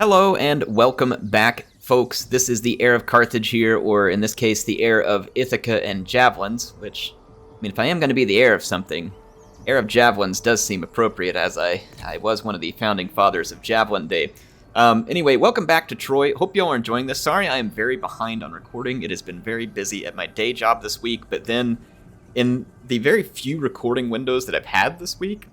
Hello and welcome back, folks. This is the heir of Carthage here, or in this case, the heir of Ithaca and Javelins, which, I mean, if I am going to be the heir of something, heir of Javelins does seem appropriate, as I was one of the founding fathers of Javelin Day. Anyway, welcome back to Troy. Hope you all are enjoying this. Sorry I am very behind on recording. It has been very busy at my day job this week, but then in the very few recording windows that I've had this week,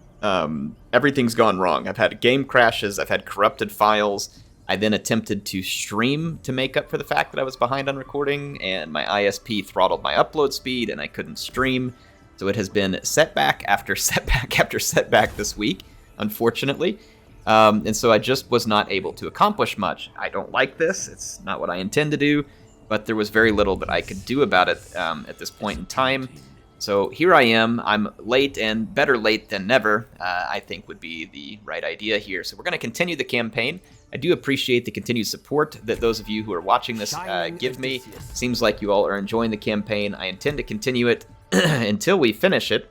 everything's gone wrong. I've had game crashes, I've had corrupted files. I then attempted to stream to make up for the fact that I was behind on recording, and my ISP throttled my upload speed, and I couldn't stream. So it has been setback after setback after setback this week, unfortunately. And so I just was not able to accomplish much. I don't like this. It's not what I intend to do, but there was very little that I could do about it at this point in time. So here I am. I'm late, and better late than never, I think would be the right idea here. So we're going to continue the campaign. I do appreciate the continued support that those of you who are watching this give me. Seems like you all are enjoying the campaign. I intend to continue it until we finish it.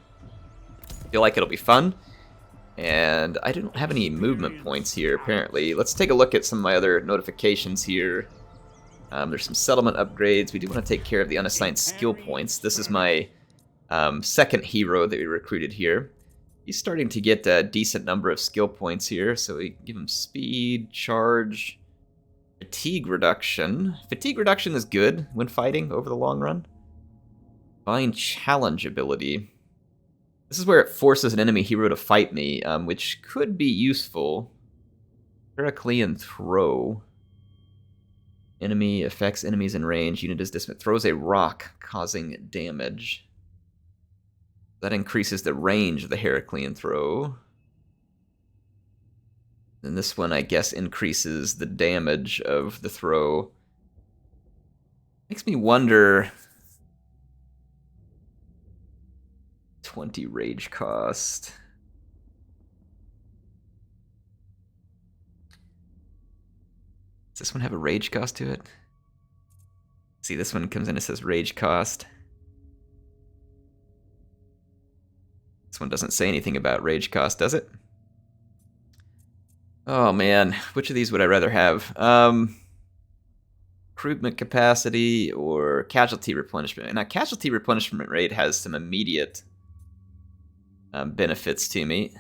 I feel like it'll be fun. And I don't have any movement points here, apparently. Let's take a look at some of my other notifications here. There's some settlement upgrades. We do want to take care of the unassigned skill points. This is my second hero that we recruited here. He's starting to get a decent number of skill points here, so we give him speed, charge, fatigue reduction. Fatigue reduction is good when fighting over the long run. Divine challenge ability. This is where it forces an enemy hero to fight me, which could be useful. Heraclean throw. Enemy affects enemies in range. Unit is dismissed. Throws a rock, causing damage. That increases the range of the Heraclean throw. And this one, I guess, increases the damage of the throw. Makes me wonder... 20 rage cost. Does this one have a rage cost to it? See, this one comes in, it says rage cost. This one doesn't say anything about rage cost, does it? Oh man, which of these would I rather have? Recruitment capacity or casualty replenishment? Now, casualty replenishment rate has some immediate benefits to me.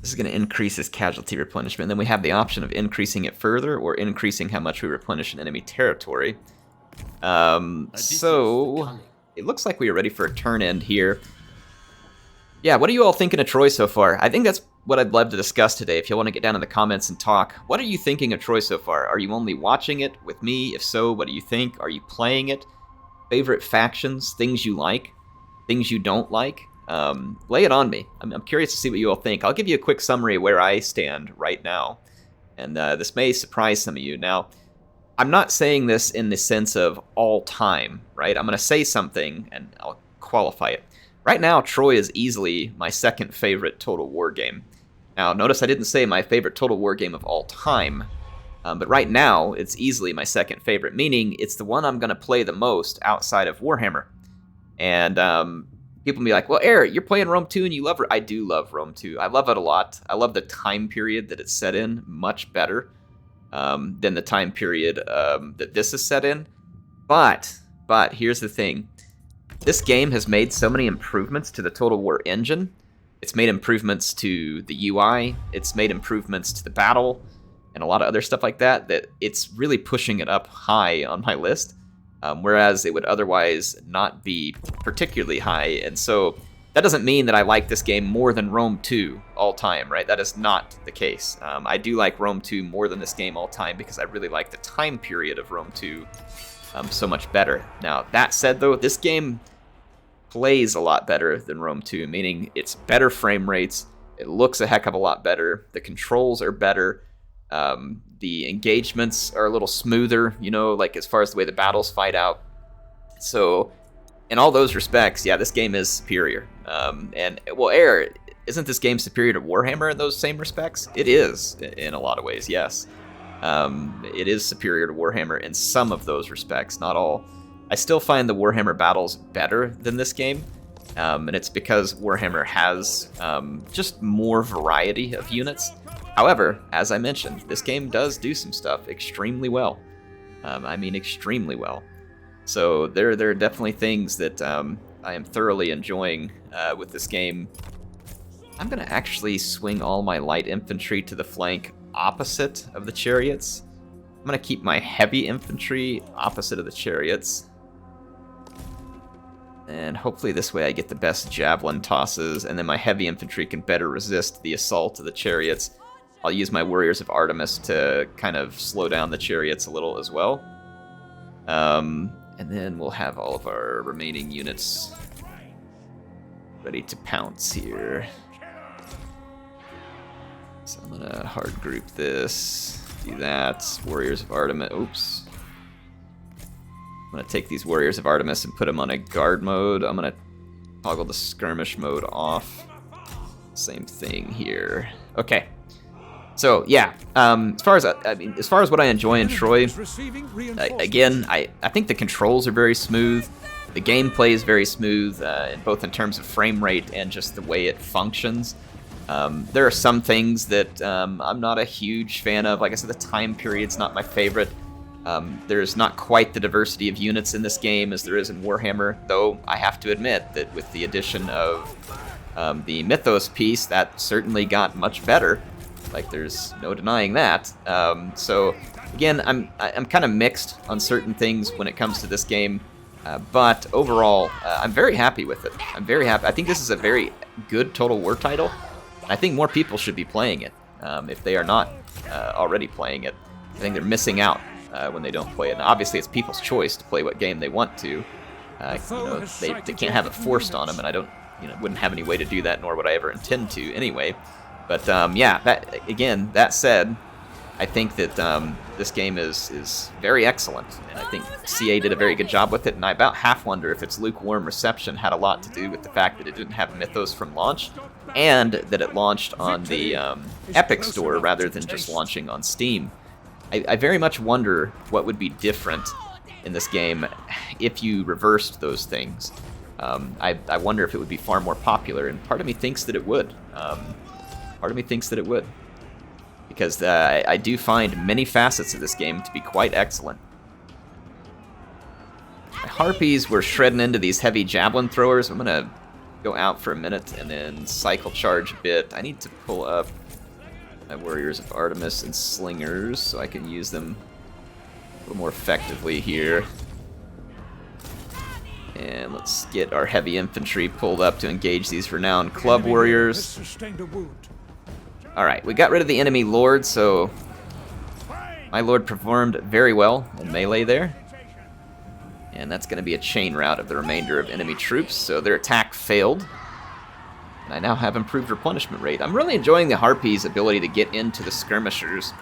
This is going to increase his casualty replenishment. Then we have the option of increasing it further or increasing how much we replenish in enemy territory. So it looks like we are ready for a turn end here. Yeah, what are you all thinking of Troy so far? I think that's what I'd love to discuss today. If you want to get down in the comments and talk, what are you thinking of Troy so far? Are you only watching it with me? If so, what do you think? Are you playing it? Favorite factions? Things you like? Things you don't like? Lay it on me. I'm curious to see what you all think. I'll give you a quick summary of where I stand right now, and this may surprise some of you. Now, I'm not saying this in the sense of all time, right? I'm going to say something, and I'll qualify it. Right now, Troy is easily my second favorite Total War game. Now, notice I didn't say my favorite Total War game of all time, but right now, it's easily my second favorite, meaning it's the one I'm going to play the most outside of Warhammer. And people will be like, well, Eric, you're playing Rome 2 and you love it. I do love Rome 2. I love it a lot. I love the time period that it's set in much better than the time period that this is set in. But here's the thing. This game has made so many improvements to the Total War engine. It's made improvements to the UI. It's made improvements to the battle and a lot of other stuff like that, that it's really pushing it up high on my list, whereas it would otherwise not be particularly high. And so that doesn't mean that I like this game more than Rome 2 all time, right? That is not the case. I do like Rome 2 more than this game all time because I really like the time period of Rome 2 so much better. Now, that said, though, this game plays a lot better than Rome 2, meaning it's better frame rates, it looks a heck of a lot better, the controls are better, the engagements are a little smoother, you know, like as far as the way the battles fight out. So, in all those respects, yeah, this game is superior. And, well, Air, isn't this game superior to Warhammer in those same respects? It is, in a lot of ways, yes. It is superior to Warhammer in some of those respects, not all. I still find the Warhammer battles better than this game, and it's because Warhammer has just more variety of units. However, as I mentioned, this game does do some stuff extremely well. I mean, extremely well. So there are definitely things that I am thoroughly enjoying with this game. I'm going to actually swing all my light infantry to the flank opposite of the Chariots. I'm going to keep my heavy infantry opposite of the Chariots. And hopefully this way I get the best javelin tosses, and then my heavy infantry can better resist the assault of the Chariots. I'll use my Warriors of Artemis to kind of slow down the Chariots a little as well. And then we'll have all of our remaining units ready to pounce here. So I'm gonna hard group this, do that. Warriors of Artemis, oops. I'm gonna take these Warriors of Artemis and put them on a guard mode. I'm gonna toggle the skirmish mode off. Same thing here. Okay. So yeah, as far as what I enjoy in Troy, again, I think the controls are very smooth. The gameplay is very smooth, both in terms of frame rate and just the way it functions. There are some things that I'm not a huge fan of. Like I said, the time period's not my favorite. There's not quite the diversity of units in this game as there is in Warhammer, though I have to admit that with the addition of the Mythos piece, that certainly got much better. Like, there's no denying that. So again, I'm kind of mixed on certain things when it comes to this game, but overall, I'm very happy with it. I'm very happy. I think this is a very good Total War title. I think more people should be playing it if they are not already playing it. I think they're missing out when they don't play it. And obviously, it's people's choice to play what game they want to. They can't have it forced on them, and I don't, wouldn't have any way to do that, nor would I ever intend to anyway. But yeah, that said, I think that this game is very excellent, and I think CA did a very good job with it, and I about half wonder if its lukewarm reception had a lot to do with the fact that it didn't have Mythos from launch, and that it launched on the Epic Store rather than just launching on Steam. I very much wonder what would be different in this game if you reversed those things. I wonder if it would be far more popular, and part of me thinks that it would. Because I do find many facets of this game to be quite excellent. My Harpies were shredding into these heavy javelin throwers. I'm going to go out for a minute and then cycle charge a bit. I need to pull up my Warriors of Artemis and Slingers so I can use them a little more effectively here. And let's get our heavy infantry pulled up to engage these renowned club warriors. Alright, we got rid of the enemy lord, so my lord performed very well in melee there. And that's going to be a chain rout of the remainder of enemy troops, so their attack failed. And I now have improved replenishment rate. I'm really enjoying the Harpies' ability to get into the skirmishers.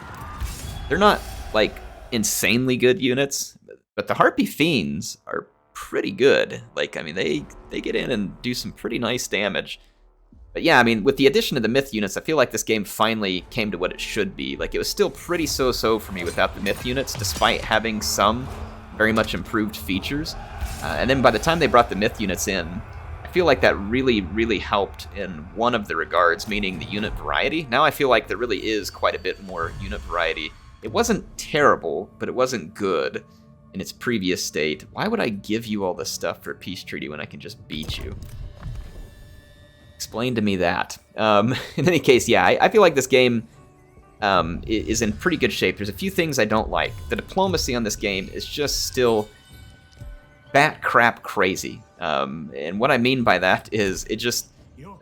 They're not, like, insanely good units, but the Harpy Fiends are pretty good. Like, I mean, they get in and do some pretty nice damage. But yeah, I mean, with the addition of the Myth units, I feel like this game finally came to what it should be. Like, it was still pretty so-so for me without the Myth units, despite having some very much improved features. And then by the time they brought the Myth units in, I feel like that really, really helped in one of the regards, meaning the unit variety. Now I feel like there really is quite a bit more unit variety. It wasn't terrible, but it wasn't good in its previous state. Why would I give you all this stuff for a peace treaty when I can just beat you? Explain to me that. In any case, yeah, I feel like this game is in pretty good shape. There's a few things I don't like. The diplomacy on this game is just still bat crap crazy. And what I mean by that is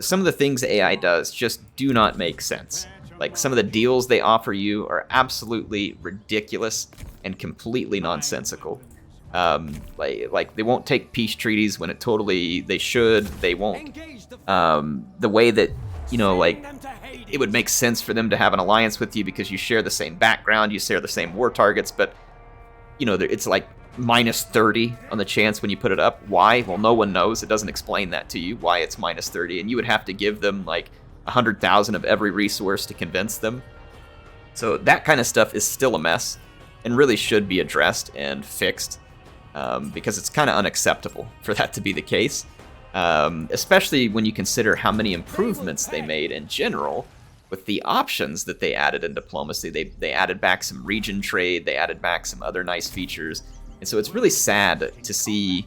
some of the things AI does just do not make sense. Like, some of the deals they offer you are absolutely ridiculous and completely nonsensical. Like they won't take peace treaties when they should. They won't. The way that, like, it would make sense for them to have an alliance with you because you share the same background, you share the same war targets, but, it's like minus 30 on the chance when you put it up. Why? Well, no one knows. It doesn't explain that to you, why it's minus 30, and you would have to give them, like, 100,000 of every resource to convince them. So that kind of stuff is still a mess and really should be addressed and fixed, because it's kind of unacceptable for that to be the case. Especially when you consider how many improvements they made in general with the options that they added in diplomacy. They added back some region trade, they added back some other nice features, and so it's really sad to see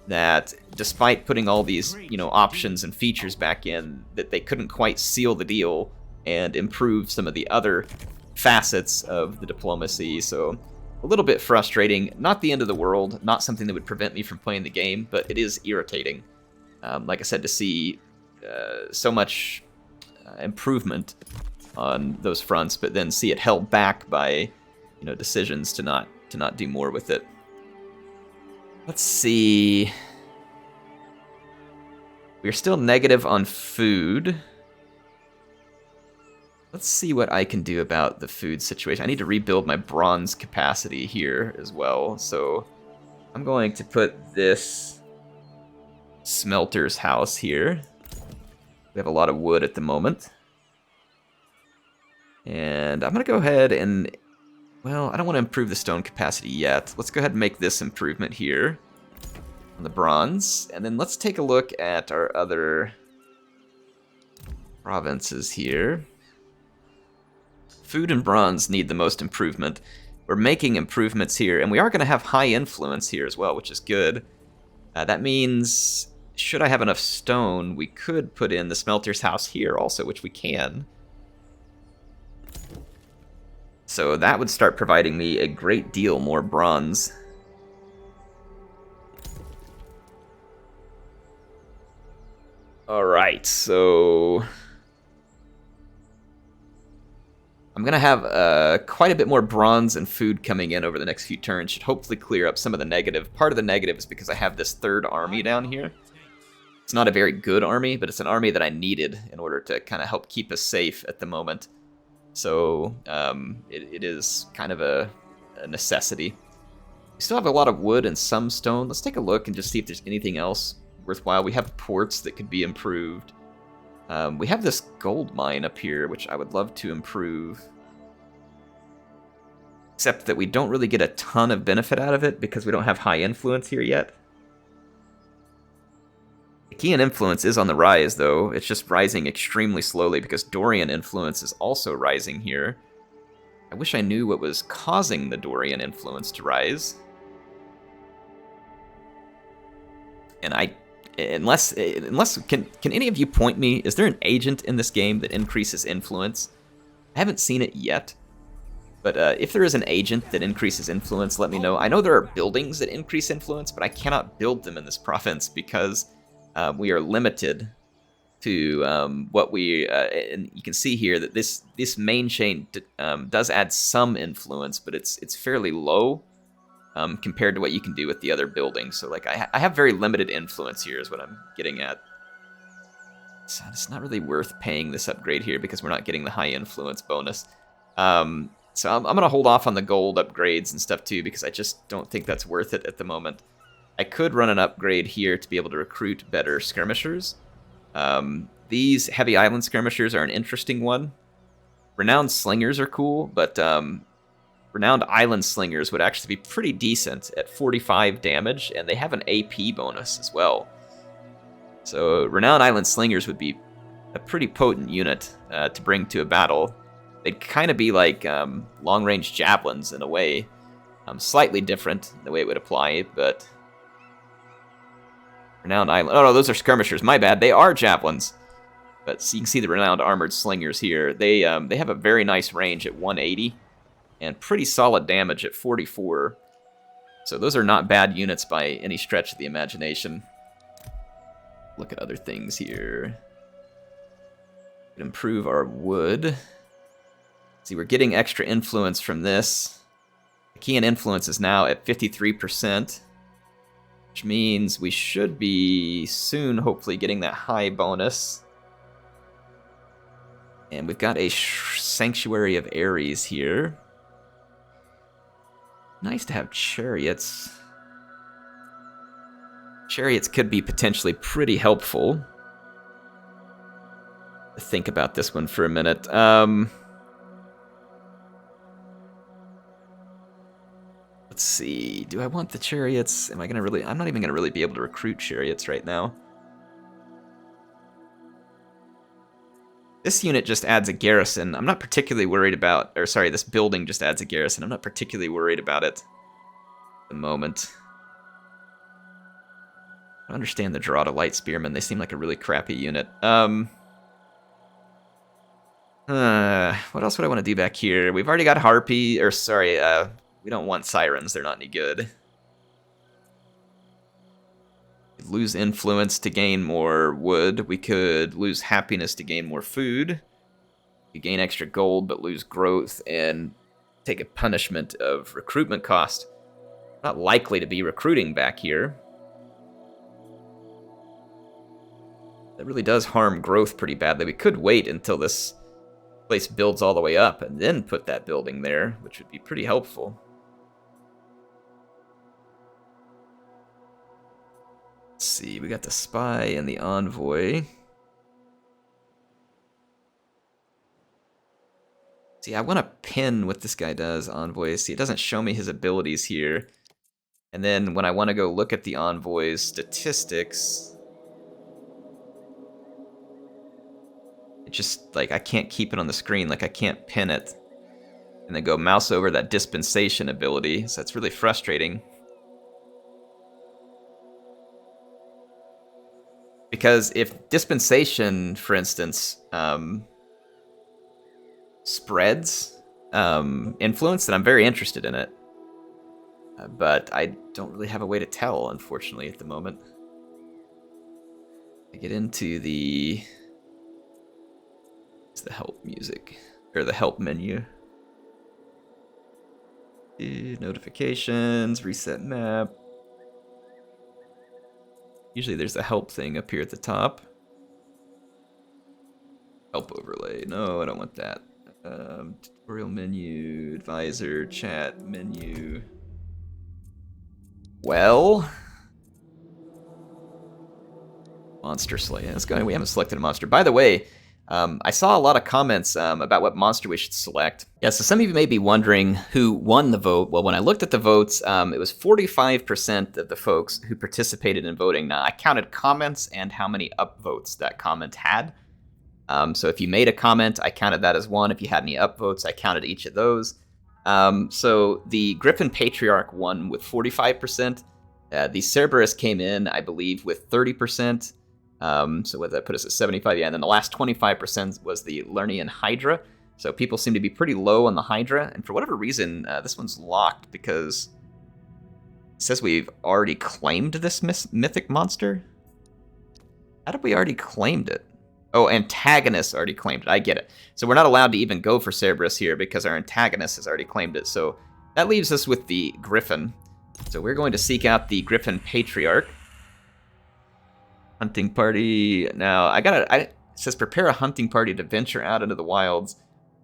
that despite putting all these, options and features back in, that they couldn't quite seal the deal and improve some of the other facets of the diplomacy. So a little bit frustrating. Not the end of the world, not something that would prevent me from playing the game, but it is irritating. Like I said, to see so much improvement on those fronts, but then see it held back by, decisions to not do more with it. Let's see. We're still negative on food. Let's see what I can do about the food situation. I need to rebuild my bronze capacity here as well. So I'm going to put this smelter's house here. We have a lot of wood at the moment. And I'm going to go ahead and... Well, I don't want to improve the stone capacity yet. Let's go ahead and make this improvement here on the bronze. And then let's take a look at our other provinces here. Food and bronze need the most improvement. We're making improvements here, and we are going to have high influence here as well, which is good. That means, should I have enough stone, we could put in the smelter's house here also, which we can. So that would start providing me a great deal more bronze. Alright, so... I'm going to have quite a bit more bronze and food coming in over the next few turns. Should hopefully clear up some of the negative. Part of the negative is because I have this third army down here. It's not a very good army, but it's an army that I needed in order to kind of help keep us safe at the moment. So it is kind of a necessity. We still have a lot of wood and some stone. Let's take a look and just see if there's anything else worthwhile. We have ports that could be improved. We have this gold mine up here, which I would love to improve. Except that we don't really get a ton of benefit out of it because we don't have high influence here yet. Achaean influence is on the rise, though. It's just rising extremely slowly because Dorian influence is also rising here. I wish I knew what was causing the Dorian influence to rise. And unless can any of you point me, is there an agent in this game that increases influence? I haven't seen it yet. But if there is an agent that increases influence, let me know. I know there are buildings that increase influence, but I cannot build them in this province because we are limited to what we... and you can see here that this main chain does add some influence, but it's fairly low compared to what you can do with the other buildings. So like I have very limited influence here is what I'm getting at. So it's not really worth paying this upgrade here because we're not getting the high influence bonus. So I'm going to hold off on the gold upgrades and stuff too because I just don't think that's worth it at the moment. I could run an upgrade here to be able to recruit better skirmishers. These heavy island skirmishers are an interesting one. Renowned slingers are cool, but renowned island slingers would actually be pretty decent at 45 damage, and they have an AP bonus as well. So renowned island slingers would be a pretty potent unit to bring to a battle. They'd kind of be like long-range javelins in a way. Slightly different in the way it would apply, but... Renowned island... Oh, no, those are skirmishers. My bad. They are javelins. But so you can see the renowned armored slingers here. They have a very nice range at 180 and pretty solid damage at 44. So those are not bad units by any stretch of the imagination. Look at other things here. Improve our wood. See, we're getting extra influence from this. Achaean influence is now at 53%. Which means we should be soon, hopefully, getting that high bonus. And we've got a Sanctuary of Ares here. Nice to have Chariots. Chariots could be potentially pretty helpful. Think about this one for a minute. Let's see. Do I want the Chariots? Am I gonna really? I'm not even gonna really be able to recruit Chariots right now. This unit just adds a garrison. I'm not particularly worried about, or sorry, this building just adds a garrison. I'm not particularly worried about it at the moment. I don't understand the draw to light spearmen. They seem like a really crappy unit. What else would I want to do back here? We've already got Harpy, or sorry, we don't want Sirens. They're not any good. Lose influence to gain more wood. We could lose happiness to gain more food. We gain extra gold but lose growth and take a punishment of recruitment cost. Not likely to be recruiting back here. That really does harm growth pretty badly. We could wait until this place builds all the way up and then put that building there, which would be pretty helpful. Let's see, we got the spy and the envoy. See, I want to pin what this guy does, envoy. See, it doesn't show me his abilities here. And then when I want to go look at the envoy's statistics, it just, like, I can't keep it on the screen. Like, I can't pin it. And then go mouse over that dispensation ability. So that's really frustrating. Because if dispensation, for instance, spreads influence, then I'm very interested in it. But I don't really have a way to tell, unfortunately, at the moment. I get into the help music, or the help menu. Notifications, reset map. Usually there's a help thing up here at the top. Help overlay. No, I don't want that. Tutorial menu, advisor, chat menu. Well, monster slay. Let's go. We haven't selected a monster. By the way, I saw a lot of comments about what monster we should select. Yeah, so some of you may be wondering who won the vote. Well, when I looked at the votes, it was 45% of the folks who participated in voting. Now, I counted comments and how many upvotes that comment had. So if you made a comment, I counted that as one. If you had any upvotes, I counted each of those. So the Griffin Patriarch won with 45%. The Cerberus came in, I believe, with 30%. So what that put us at 75, yeah, and then the last 25% was the Lernian Hydra. So people seem to be pretty low on the Hydra, and for whatever reason, this one's locked because it says we've already claimed this mythic monster. How did we already claimed it? Oh, antagonist already claimed it. I get it. So we're not allowed to even go for Cerberus here because our antagonist has already claimed it. So that leaves us with the Griffin. So we're going to seek out the Griffin Patriarch. Hunting party. Now, it says prepare a hunting party to venture out into the wilds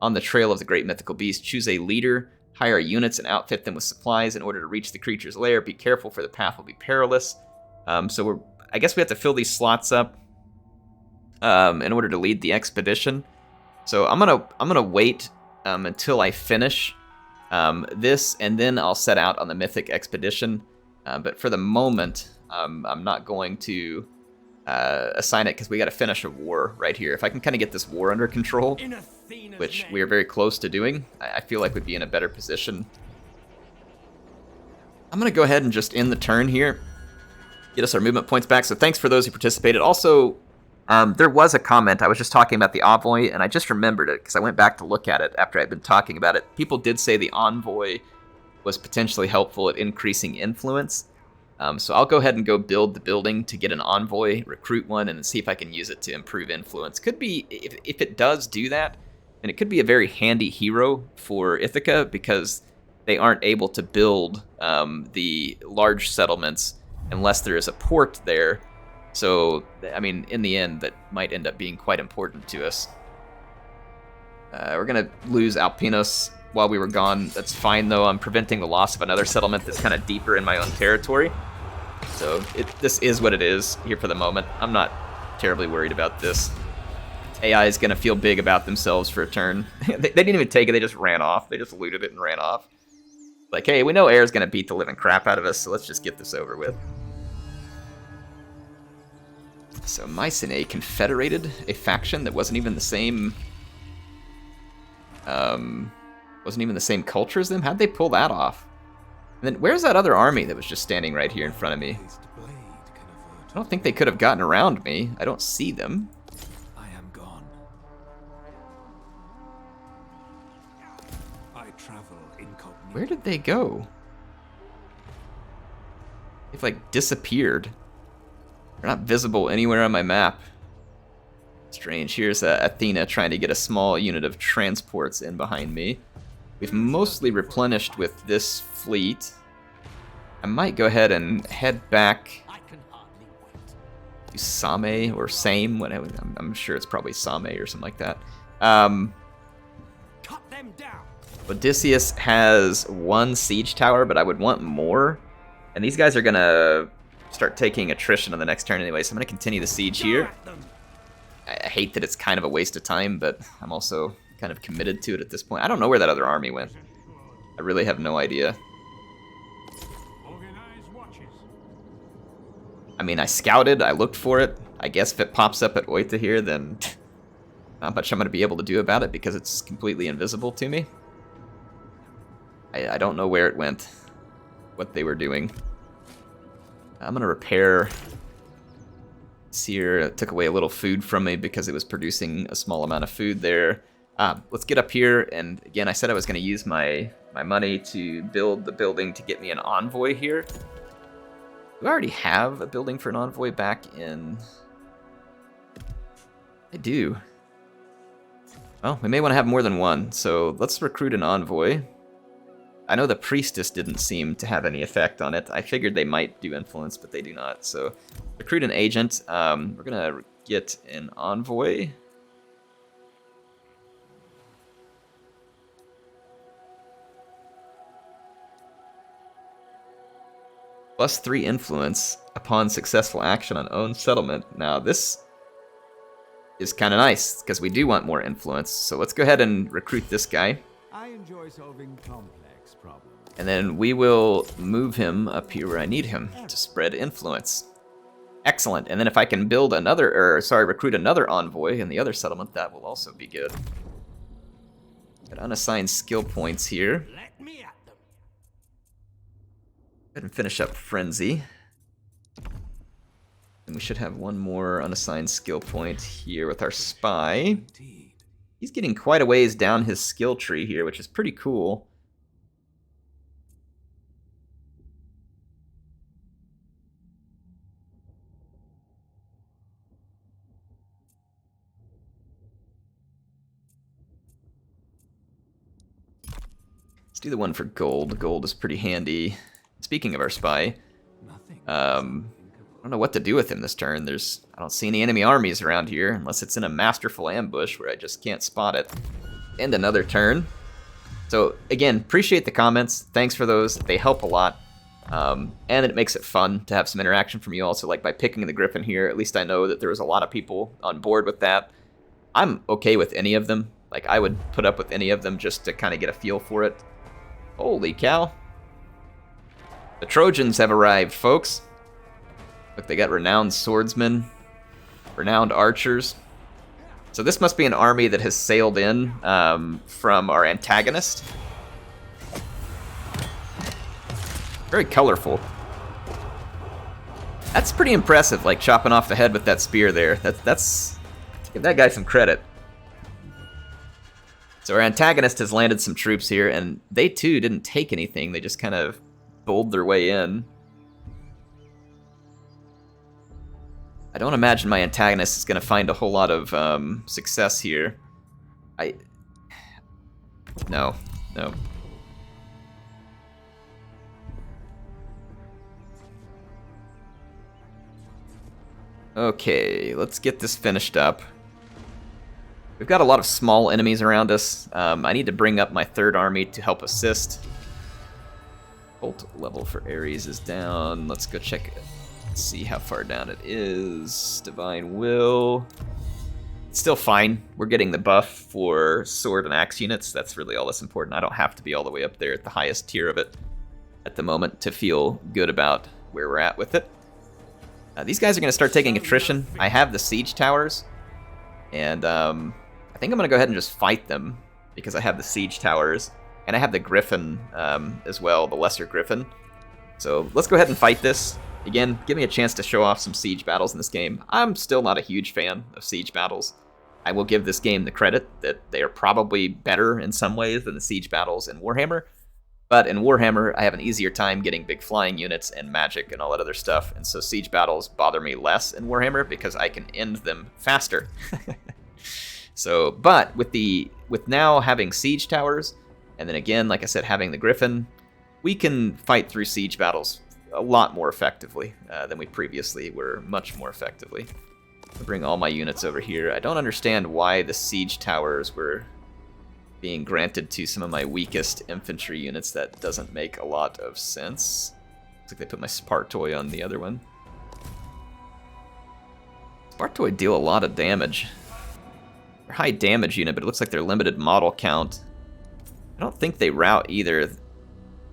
on the trail of the great mythical beast. Choose a leader, hire units, and outfit them with supplies in order to reach the creature's lair. Be careful, for the path will be perilous. So I guess we have to fill these slots up in order to lead the expedition. So I'm gonna wait until I finish this, and then I'll set out on the mythic expedition. But for the moment, I'm not going to assign it because we got to finish a war right here. If I can kind of get this war under control, which we are very close to doing, I feel like we'd be in a better position. I'm going to go ahead and just end the turn here, get us our movement points back. So thanks for those who participated. Also, there was a comment. I was just talking about the envoy, and I just remembered it because I went back to look at it after I'd been talking about it. People did say the envoy was potentially helpful at increasing influence. So I'll go ahead and go build the building to get an envoy, recruit one, and see if I can use it to improve influence. Could be, if it does do that, then it could be a very handy hero for Ithaca because they aren't able to build the large settlements unless there is a port there. So, I mean, in the end, that might end up being quite important to us. We're going to lose Alpinos while we were gone. That's fine, though. I'm preventing the loss of another settlement that's kind of deeper in my own territory. So this is what it is here for the moment. I'm not terribly worried about this. AI is going to feel big about themselves for a turn. They didn't even take it. They just ran off. They just looted it and ran off. Like, hey, we know air's going to beat the living crap out of us, so let's just get this over with. So Mycenae confederated a faction that wasn't even the same... wasn't even the same culture as them? How'd they pull that off? And then where's that other army that was just standing right here in front of me? I don't think they could have gotten around me. I don't see them. I am gone. I travel incognito. Where did they go? They've like disappeared. They're not visible anywhere on my map. Strange. Here's Athena trying to get a small unit of transports in behind me. We've mostly replenished with this fleet. I might go ahead and head back to Same or Same. I'm sure it's probably Same or something like that. Cut them down. Odysseus has 1 siege tower, but I would want more. And these guys are going to start taking attrition on the next turn anyway, so I'm going to continue the siege here. I hate that it's kind of a waste of time, but I'm also kind of committed to it at this point. I don't know where that other army went. I really have no idea. I mean, I scouted, I looked for it. I guess if it pops up at Oita here, then not much I'm going to be able to do about it because it's completely invisible to me. I don't know where it went, what they were doing. I'm going to repair Seer. It took away a little food from me because it was producing a small amount of food there. Let's get up here, and again, I said I was going to use my money to build the building to get me an envoy here. Do I already have a building for an envoy back in... I do. Well, we may want to have more than one, so let's recruit an envoy. I know the priestess didn't seem to have any effect on it. I figured they might do influence, but they do not. So recruit an agent. We're going to get an envoy. +3 influence upon successful action on own settlement. Now this is kind of nice because we do want more influence. So let's go ahead and recruit this guy. I enjoy solving complex problems. And then we will move him up here where I need him to spread influence. Excellent. And then if I can build another, recruit another envoy in the other settlement, that will also be good. Got unassigned skill points here. Let me at them. Go ahead and finish up Frenzy. And we should have one more unassigned skill point here with our Spy. Indeed. He's getting quite a ways down his skill tree here, which is pretty cool. Let's do the one for gold. Gold is pretty handy. Speaking of our Spy, I don't know what to do with him this turn. I don't see any enemy armies around here, unless it's in a masterful ambush where I just can't spot it. And another turn. So again, appreciate the comments. Thanks for those. They help a lot. And it makes it fun to have some interaction from you also. Like by picking the Griffin here, at least I know that there was a lot of people on board with that. I'm okay with any of them. Like I would put up with any of them just to kind of get a feel for it. Holy cow. The Trojans have arrived, folks. Look, they got renowned swordsmen, renowned archers. So this must be an army that has sailed in from our antagonist. Very colorful. That's pretty impressive, like chopping off the head with that spear there. That's give that guy some credit. So our antagonist has landed some troops here, and they too didn't take anything. They just kind of bowled their way in. I don't imagine my antagonist is going to find a whole lot of success here. No. Okay, let's get this finished up. We've got a lot of small enemies around us. I need to bring up my third army to help assist. Ult level for Ares is down. Let's go check it. Let's see how far down it is. Divine Will. It's still fine. We're getting the buff for sword and axe units. That's really all that's important. I don't have to be all the way up there at the highest tier of it at the moment to feel good about where we're at with it. These guys are going to start taking attrition. I have the siege towers, and I think I'm going to go ahead and just fight them because I have the siege towers, and I have the Griffin as well, the lesser Griffin. So let's go ahead and fight this. Again, give me a chance to show off some siege battles in this game. I'm still not a huge fan of siege battles. I will give this game the credit that they are probably better in some ways than the siege battles in Warhammer. But in Warhammer, I have an easier time getting big flying units and magic and all that other stuff, and so siege battles bother me less in Warhammer because I can end them faster. So, but with now having siege towers, and then again, like I said, having the Griffin, we can fight through siege battles a lot more effectively than we previously were, much more effectively. I'll bring all my units over here. I don't understand why the siege towers were being granted to some of my weakest infantry units. That doesn't make a lot of sense. Looks like they put my Spartoi on the other one. Spartoi deal a lot of damage. They're high damage unit, but it looks like they're limited model count. I don't think they rout either.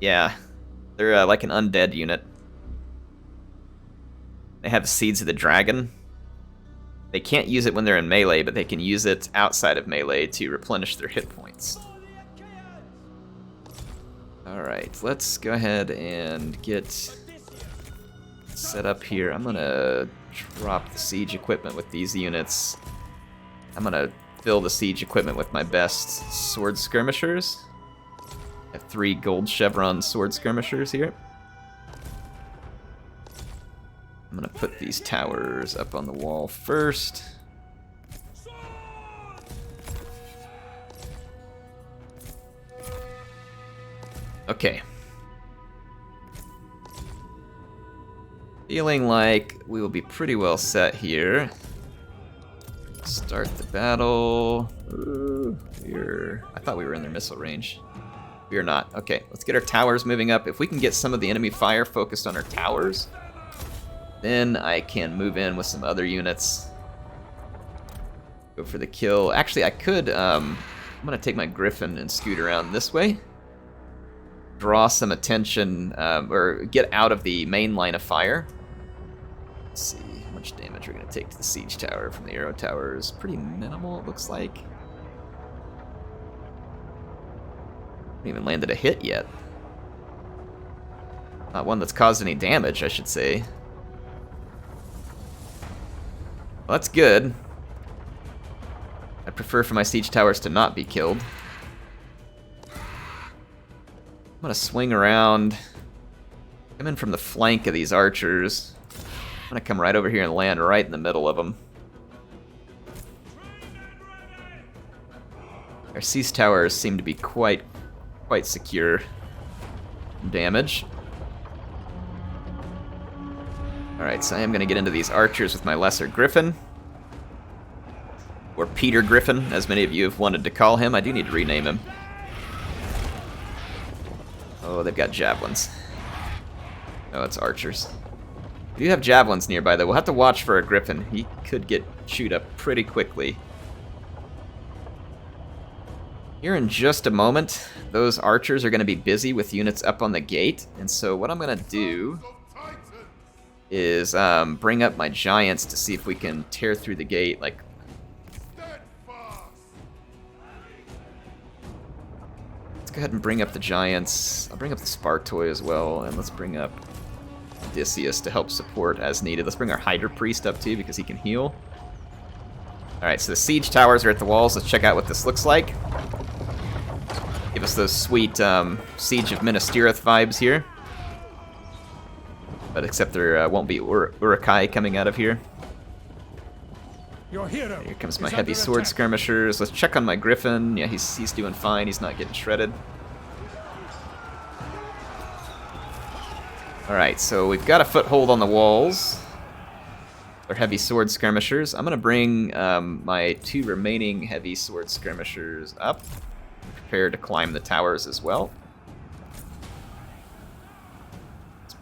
Yeah, they're like an undead unit. They have Seeds of the Dragon. They can't use it when they're in melee, but they can use it outside of melee to replenish their hit points. Alright, let's go ahead and get set up here. I'm gonna drop the siege equipment with these units. I'm gonna fill the siege equipment with my best sword skirmishers. I have 3 gold chevron sword skirmishers here. I'm gonna put these towers up on the wall first. Okay. Feeling like we will be pretty well set here. Start the battle. Ooh, I thought we were in their missile range. We are not. Okay, let's get our towers moving up. If we can get some of the enemy fire focused on our towers, then I can move in with some other units. Go for the kill. Actually, I could, I'm going to take my Griffin and scoot around this way. Draw some attention, or get out of the main line of fire. Let's see how much damage we're going to take to the siege tower from the arrow towers. Pretty minimal, it looks like. Haven't even landed a hit yet. Not one that's caused any damage, I should say. Well, that's good. I'd prefer for my siege towers to not be killed. I'm gonna swing around. Come in from the flank of these archers. I'm gonna come right over here and land right in the middle of them. Our siege towers seem to be quite secure from damage. Alright, so I am going to get into these archers with my lesser Griffin. Or Peter Griffin, as many of you have wanted to call him. I do need to rename him. Oh, they've got javelins. Oh, it's archers. We do have javelins nearby, though. We'll have to watch for a Griffin. He could get chewed up pretty quickly. Here in just a moment, those archers are going to be busy with units up on the gate. And so what I'm going to do is bring up my giants to see if we can tear through the gate. Like, let's go ahead and bring up the giants. I'll bring up the Spartoi as well, and let's bring up Odysseus to help support as needed. Let's bring our Hydra Priest up too because he can heal. Alright, so the siege towers are at the walls. Let's check out what this looks like. Give us those sweet Siege of Minas Tirith vibes here. But except there won't be Urukai coming out of here. Your hero Here comes my heavy sword skirmishers. Let's check on my Griffin. Yeah, he's doing fine. He's not getting shredded. Alright, so we've got a foothold on the walls. Our heavy sword skirmishers. I'm going to bring my 2 remaining heavy sword skirmishers up. Prepare to climb the towers as well.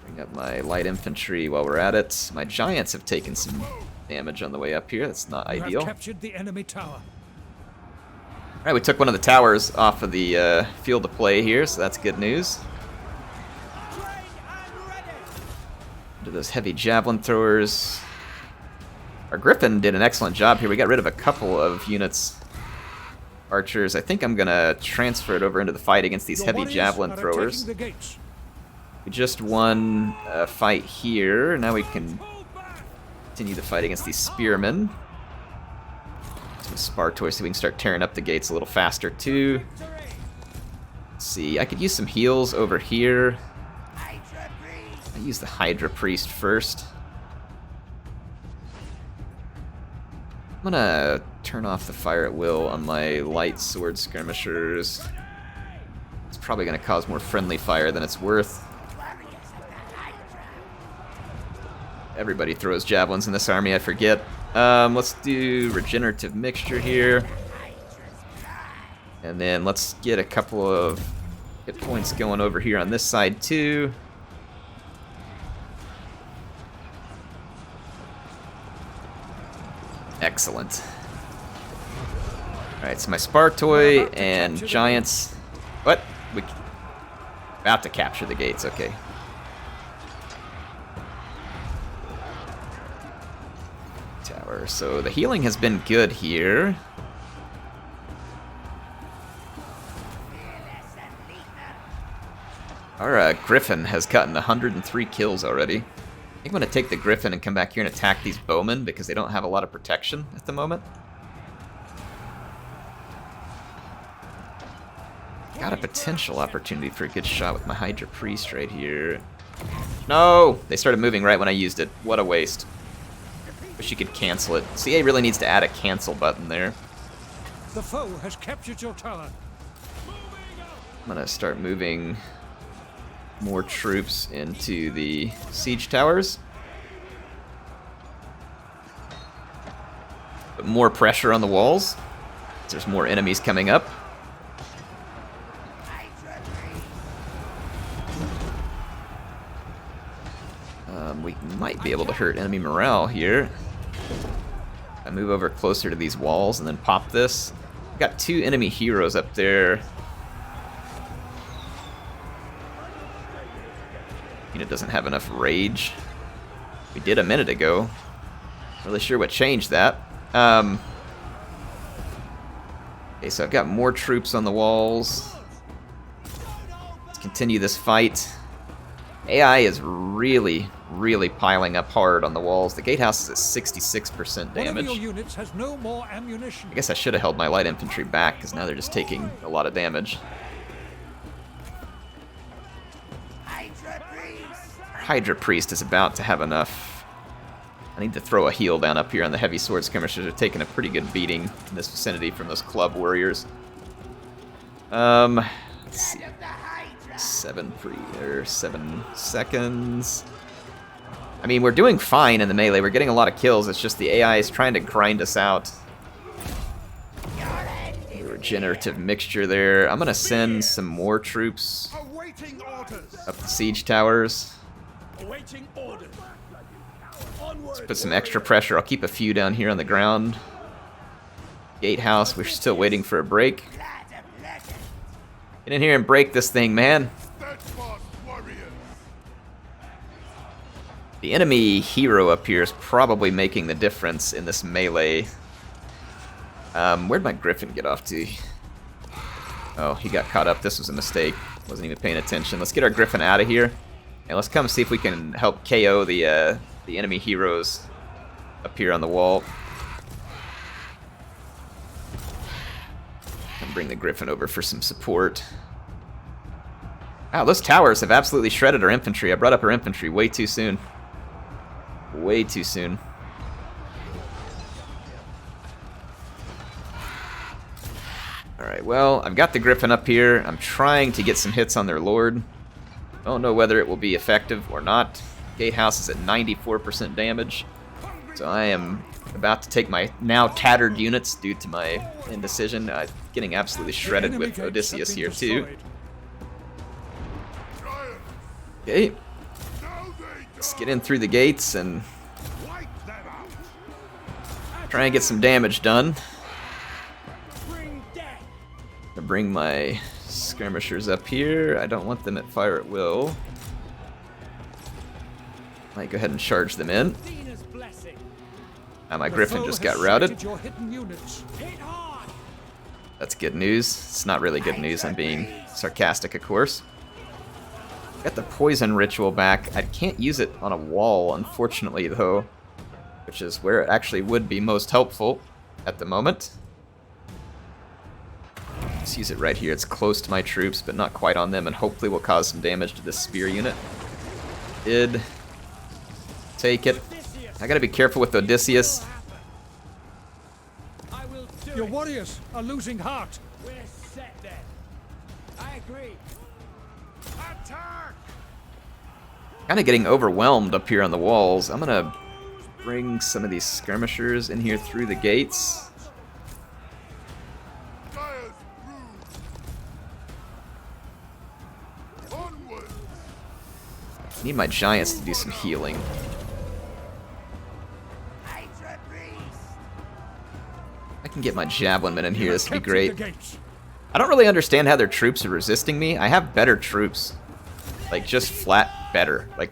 Bring up my light infantry while we're at it. My giants have taken some damage on the way up here. That's not ideal. Have captured the enemy tower. Alright, we took one of the towers off of the field of play here, so that's good news. To those heavy javelin throwers. Our Griffin did an excellent job here. We got rid of a couple of units. Archers. I think I'm gonna transfer it over into the fight against these heavy javelin throwers. We just won a fight here. Now we can continue the fight against these spearmen. Some Spartoy so we can start tearing up the gates a little faster too. Let's see, I could use some heals over here. I use the Hydra Priest first. I'm gonna turn off the fire at will on my light sword skirmishers. It's probably gonna cause more friendly fire than it's worth. Everybody throws javelins in this army, I forget. Let's do regenerative mixture here. And then let's get a couple of hit points going over here on this side too. Excellent. Alright, so my Spartoy and Giants. What? We about to capture the gates, okay. Tower. So the healing has been good here. Our Griffin has gotten 103 kills already. I think I'm going to take the Griffin and come back here and attack these bowmen because they don't have a lot of protection at the moment. Got a potential opportunity for a good shot with my Hydra Priest right here. No! They started moving right when I used it. What a waste. Wish you could cancel it. CA really needs to add a cancel button there. The foe has captured your tower. I'm going to start moving more troops into the siege towers. Put more pressure on the walls. There's more enemies coming up. We might be able to hurt enemy morale here. I move over closer to these walls and then pop this. We've got two enemy heroes up there. Unit doesn't have enough rage. We did a minute ago. Not really sure what changed that. Okay, so I've got more troops on the walls. Let's continue this fight. AI is really piling up hard on the walls. The gatehouse is at 66% damage. One of your units has no more ammunition. I guess I should have held my light infantry back because now they're just taking a lot of damage. Hydra Priest is about to have enough. I need to throw a heal down up here on the heavy sword skirmishers. They're taking a pretty good beating in this vicinity from those club warriors. Let's see. 7 seconds. I mean, we're doing fine in the melee. We're getting a lot of kills. It's just the AI is trying to grind us out. Regenerative mixture there. I'm gonna send some more troops up the siege towers. Let's put some extra pressure. I'll keep a few down here on the ground. Gatehouse, we're still waiting for a break. Get in here and break this thing, man. The enemy hero up here is probably making the difference in this melee. Where'd my Griffin get off to? Oh, he got caught up. This was a mistake. Wasn't even paying attention. Let's get our Griffin out of here. And let's come see if we can help KO the enemy heroes up here on the wall. And bring the Griffin over for some support. Wow, those towers have absolutely shredded our infantry. I brought up our infantry way too soon. Way too soon. Alright, well, I've got the Griffin up here. I'm trying to get some hits on their lord. Don't know whether it will be effective or not. Gatehouse is at 94% damage. So I am about to take my now tattered units due to my indecision. Getting absolutely shredded with Odysseus here too. Okay. Let's get in through the gates and try and get some damage done. I'm gonna bring my skirmishers up here. I don't want them at fire at will. Might go ahead and charge them in. Now my The Griffin foe just has got routed. sighted your hidden units. That's good news. It's not really good news. I'm being sarcastic, of course. Got the poison ritual back. I can't use it on a wall, unfortunately, though, which is where it actually would be most helpful at the moment. Just use it right here. It's close to my troops, but not quite on them, and hopefully will cause some damage to this spear unit. Did take it. I gotta be careful with Odysseus. Your warriors are losing heart. We're set then. I agree. Attack! Kind of getting overwhelmed up here on the walls. I'm gonna bring some of these skirmishers in here through the gates. I need my giants to do some healing. I can get my javelinmen in here, this would be great. I don't really understand how their troops are resisting me. I have better troops. Like, just flat better. Like,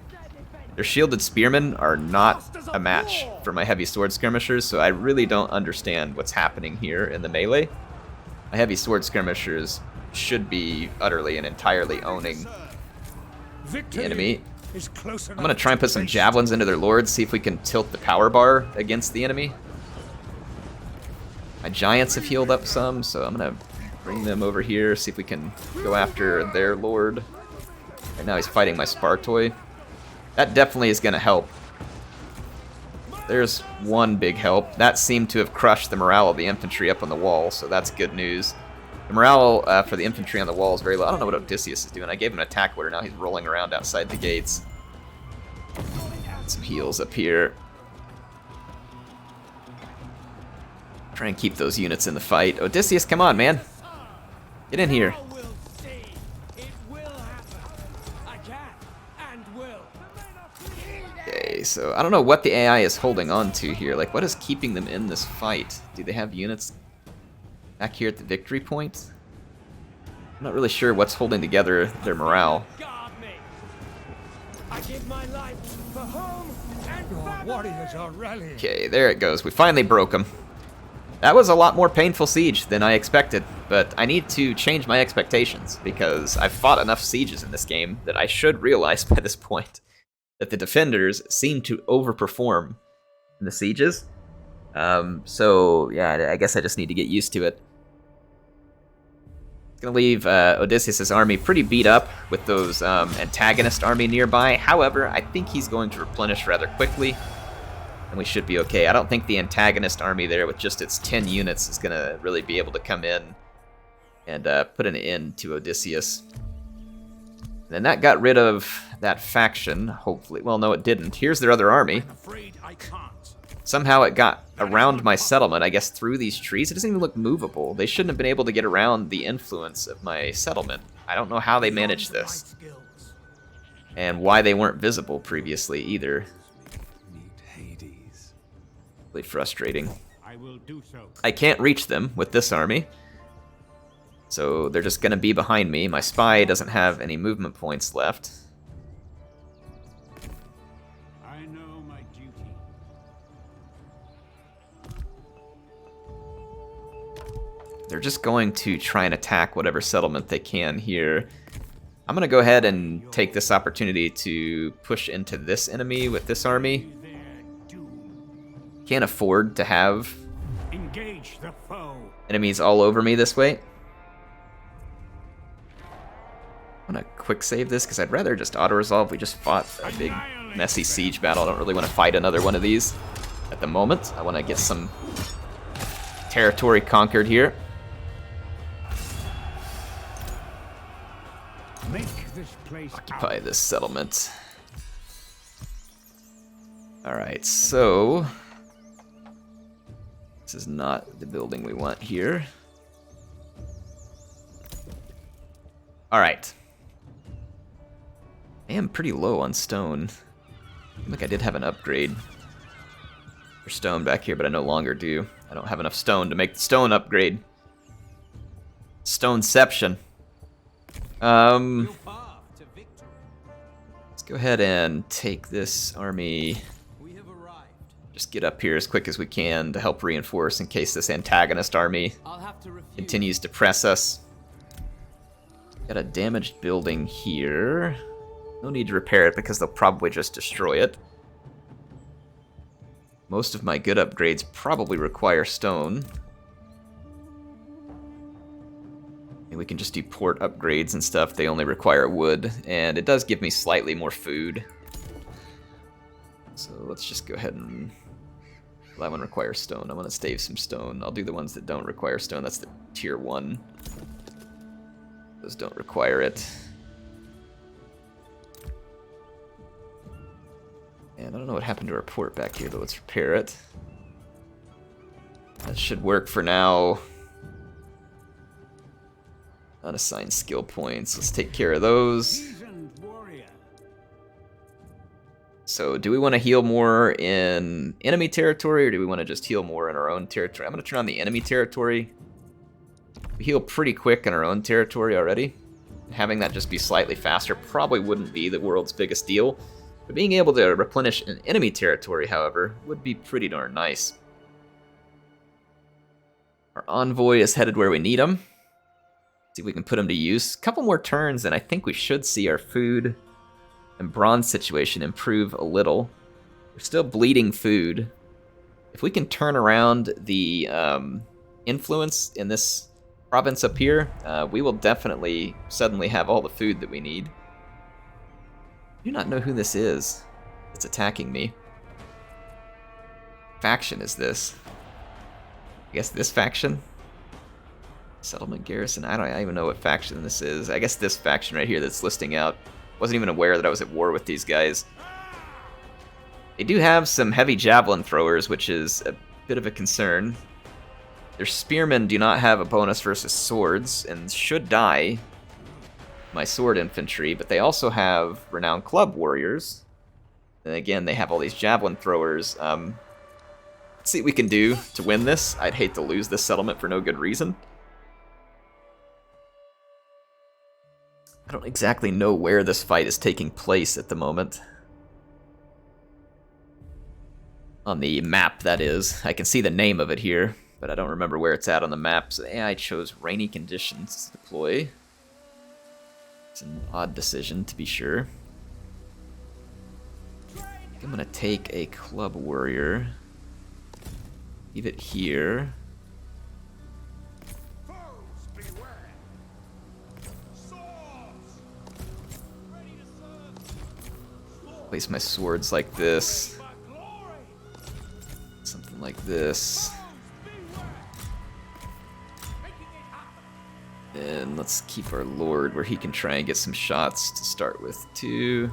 their shielded spearmen are not a match for my heavy sword skirmishers, so I really don't understand what's happening here in the melee. My heavy sword skirmishers should be utterly and entirely owning the enemy. I'm gonna try and put some javelins into their lords, see if we can tilt the power bar against the enemy. My giants have healed up some, so I'm gonna bring them over here, see if we can go after their lord. Right now he's fighting my Spartoi. That definitely is gonna help. There's one big help. That seemed to have crushed the morale of the infantry up on the wall, so that's good news. The morale for the infantry on the wall is very low. I don't know what Odysseus is doing. I gave him an attack order, now he's rolling around outside the gates. Some heals up here. Try and keep those units in the fight. Odysseus, come on, man. Get in here. Okay, so I don't know what the AI is holding on to here. Like, what is keeping them in this fight? Do they have units back here at the victory point? I'm not really sure what's holding together their morale. Your warriors are rallying. Okay, there it goes. We finally broke them. That was a lot more painful siege than I expected, but I need to change my expectations because I've fought enough sieges in this game that I should realize by this point that the defenders seem to overperform in the sieges. So yeah, I guess I just need to get used to it. It's gonna leave Odysseus' army pretty beat up with those antagonist army nearby. However, I think he's going to replenish rather quickly, and we should be okay. I don't think the antagonist army there with just its 10 units is gonna really be able to come in and put an end to Odysseus. And then that got rid of that faction, hopefully. Well, no, it didn't. Here's their other army. Somehow it got around my settlement, I guess through these trees. It doesn't even look movable. They shouldn't have been able to get around the influence of my settlement. I don't know how they managed this. And why they weren't visible previously either. Really frustrating. I can't reach them with this army. So they're just going to be behind me. My spy doesn't have any movement points left. I know my duty. They're just going to try and attack whatever settlement they can here. I'm going to go ahead and take this opportunity to push into this enemy with this army. Can't afford to have Engage the foe. enemies all over me this way. I'm gonna quick save this because I'd rather just auto-resolve. We just fought a big messy siege battle. I don't really want to fight another one of these at the moment. I want to get some territory conquered here. Make this place Occupy this settlement. Alright, so this is not the building we want here. Alright. I am pretty low on stone. I think I did have an upgrade for stone back here, but I no longer do. I don't have enough stone to make the stone upgrade. Stoneception. Let's go ahead and take this army. We have arrived. Just get up here as quick as we can to help reinforce in case this antagonist army I'll have to refuse. continues to press us. Got a damaged building here. No need to repair it because they'll probably just destroy it. Most of my good upgrades probably require stone. And we can just do port upgrades and stuff. They only require wood, and it does give me slightly more food. So let's just go ahead and... Well, that one requires stone. I want to save some stone. I'll do the ones that don't require stone. That's the tier 1. Those don't require it. And I don't know what happened to our port back here, but let's repair it. That should work for now. Unassigned skill points. Let's take care of those. Seasoned warrior. So do we want to heal more in enemy territory, or do we want to just heal more in our own territory? I'm going to turn on the enemy territory. We heal pretty quick in our own territory already. Having that just be slightly faster probably wouldn't be the world's biggest deal. But being able to replenish an enemy territory, however, would be pretty darn nice. Our envoy is headed where we need him. See if we can put him to use. A couple more turns, and I think we should see our food and bronze situation improve a little. We're still bleeding food. If we can turn around the influence in this province up here, we will definitely suddenly have all the food that we need. I do not know who this is that's attacking me. Faction is this? I guess this faction? Settlement garrison? I don't even know what faction this is. I guess this faction right here that's listing out. Wasn't even aware that I was at war with these guys. They do have some heavy javelin throwers, which is a bit of a concern. Their spearmen do not have a bonus versus swords, and should die my sword infantry, but they also have renowned club warriors. And again, they have all these javelin throwers. Let's see what we can do to win this. I'd hate to lose this settlement for no good reason. I don't exactly know where this fight is taking place at the moment. On the map, that is. I can see the name of it here, but I don't remember where it's at on the map. So AI chose rainy conditions to deploy. It's an odd decision, to be sure. I'm gonna take a club warrior. Leave it here. Place my swords like this. Something like this. And let's keep our lord where he can try and get some shots to start with, too.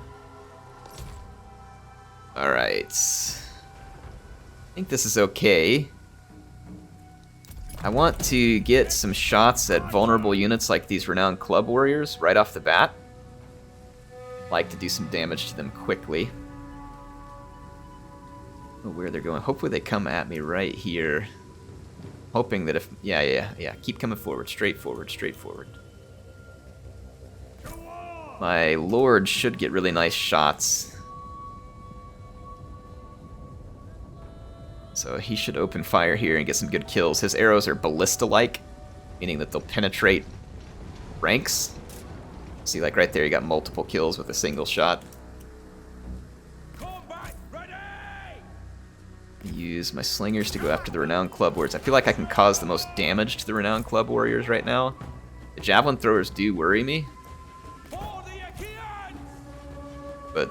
Alright. I think this is okay. I want to get some shots at vulnerable units like these renowned club warriors right off the bat. Like to do some damage to them quickly. I don't know where they're going. Hopefully they come at me right here. Hoping that if... Yeah. Keep coming forward. Straight forward. My lord should get really nice shots. So he should open fire here and get some good kills. His arrows are ballista-like, meaning that they'll penetrate ranks. See, like right there, he got multiple kills with a single shot. Use my slingers to go after the renowned club warriors. I feel like I can cause the most damage to the renowned club warriors right now. The javelin throwers do worry me. But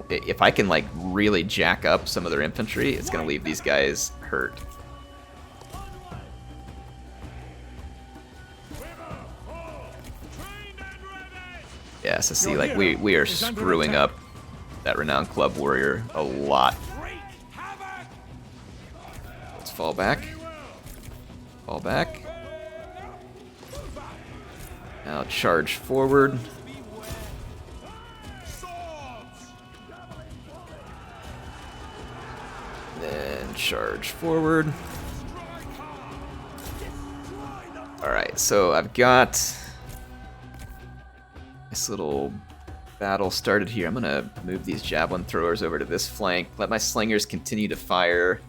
if I can like really jack up some of their infantry, it's gonna leave these guys hurt. Yeah, so see, like we are screwing up that renowned club warrior a lot. Let's fall back. Fall back. Now charge forward. Then charge forward. Alright, so I've got this little battle started here. I'm gonna move these javelin throwers over to this flank. Let my slingers continue to fire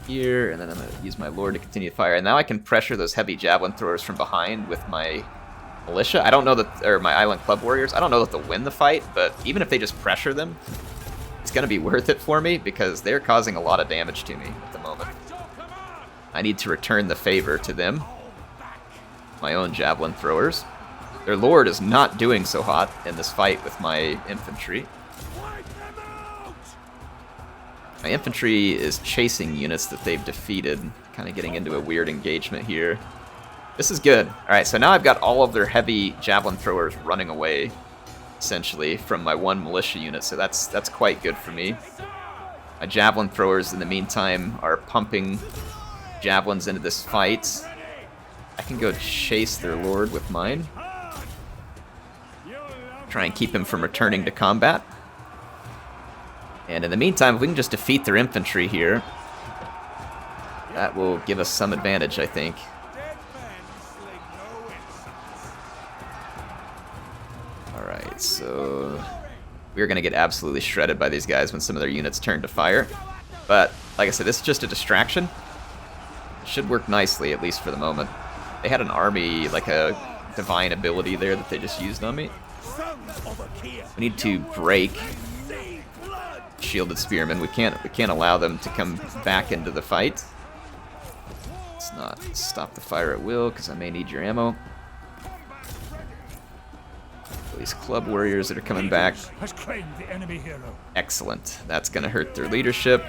here, and then I'm gonna use my lord to continue to fire. And now I can pressure those heavy javelin throwers from behind with my militia. I don't know that, or my island club warriors. I don't know that they'll win the fight, but even if they just pressure them, it's gonna be worth it for me because they're causing a lot of damage to me at the moment. I need to return the favor to them. My own javelin throwers. Their lord is not doing so hot in this fight with my infantry. My infantry is chasing units that they've defeated, kind of getting into a weird engagement here. This is good. Alright, so now I've got all of their heavy javelin throwers running away, essentially, from my one militia unit, so that's quite good for me. My javelin throwers, in the meantime, are pumping javelins into this fight. I can go chase their lord with mine. Try and keep him from returning to combat. And in the meantime, if we can just defeat their infantry here, that will give us some advantage, I think. Alright, so we're going to get absolutely shredded by these guys when some of their units turn to fire. But, like I said, this is just a distraction. It should work nicely, at least for the moment. They had an army, like a divine ability there that they just used on me. We need to break shielded spearmen. We can't allow them to come back into the fight. Let's not stop the fire at will, because I may need your ammo. These club warriors that are coming back. Has claimed the enemy hero. Excellent. That's going to hurt their leadership.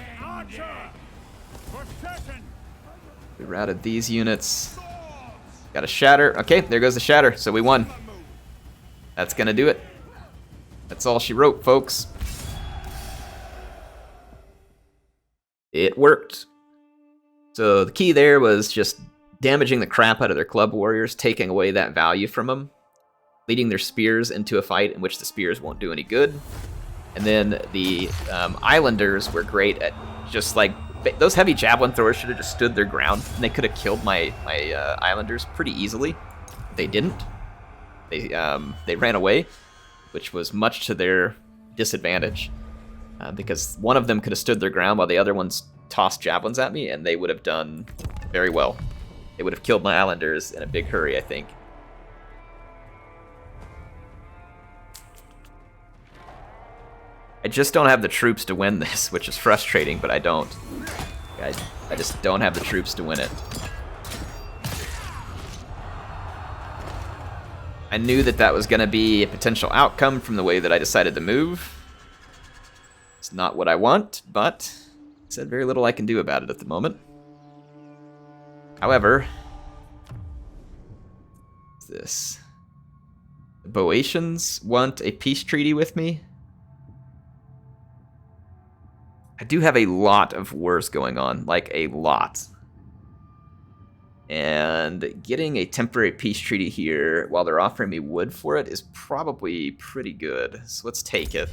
We routed these units. Got a shatter. Okay, there goes the shatter. So we won. That's going to do it. That's all she wrote, folks. It worked. So the key there was just damaging the crap out of their club warriors, taking away that value from them, leading their spears into a fight in which the spears won't do any good. And then the islanders were great at just like, those heavy javelin throwers should have just stood their ground, and they could have killed my islanders pretty easily. They didn't. They ran away, which was much to their disadvantage, because one of them could have stood their ground while the other ones tossed javelins at me, and they would have done very well. They would have killed my islanders in a big hurry, I think. I just don't have the troops to win this, which is frustrating, but I don't. I just don't have the troops to win it. I knew that that was going to be a potential outcome from the way that I decided to move. It's not what I want, but I said very little I can do about it at the moment. However, what's this? The Boeotians want a peace treaty with me. I do have a lot of wars going on, like a lot. And getting a temporary peace treaty here while they're offering me wood for it is probably pretty good. So let's take it.